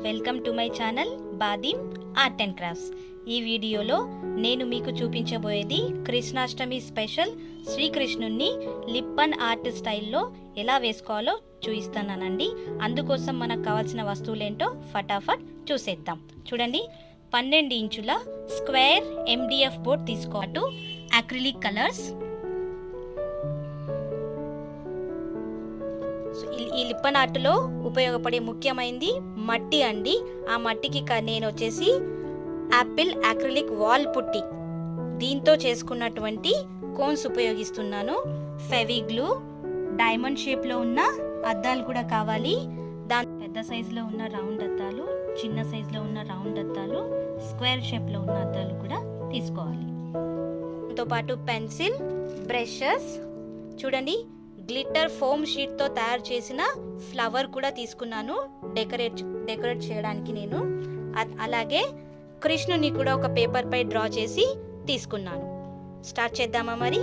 Welcome to my channel బాదిమ్ art and crafts. ఈ వీడియోలో నేను మీకు చూపించబోయేది కృష్ణాష్టమి స్పెషల్ శ్రీకృష్ణుని లిప్పన్ ఆర్ట్ స్టైల్లో ఎలా వేసుకోవాలో చూపిస్తానండి. అందుకోసం మనకు కావాల్సిన వస్తువులేంటో ఫటాఫట్ చూసేద్దాం. చూడండి, 12 ఇంచుల స్క్వేర్ MDF బోర్డ్ తీసుకోవాలి, అక్రిలిక్ కలర్స్. ఈ లిప్పన్ ఆర్ట్లో ఉపయోగపడే ముఖ్యమైనది మట్టి అండి. ఆ మట్టికి నేను వచ్చేసి యాపిల్ అక్రిలిక్ వాల్ పుట్టి దీంతో చేసుకున్నటువంటి కోన్స్ ఉపయోగిస్తున్నాను. ఫెవిగ్లూ, డైమండ్ షేప్లో ఉన్న అద్దాలు కూడా కావాలి. దాని పెద్ద సైజులో ఉన్న రౌండ్ అద్దాలు, చిన్న సైజులో ఉన్న రౌండ్ అద్దాలు, స్క్వేర్ షేప్లో ఉన్న అద్దాలు కూడా తీసుకోవాలి. దాంతోపాటు పెన్సిల్, బ్రషెస్, చూడండి గ్లిట్టర్ ఫోమ్ షీట్తో తయారు చేసిన ఫ్లవర్ కూడా తీసుకున్నాను డెకరేట్ చేయడానికి నేను. అలాగే కృష్ణుని కూడా ఒక పేపర్ పై డ్రా చేసి తీసుకున్నాను. స్టార్ట్ చేద్దామా మరి?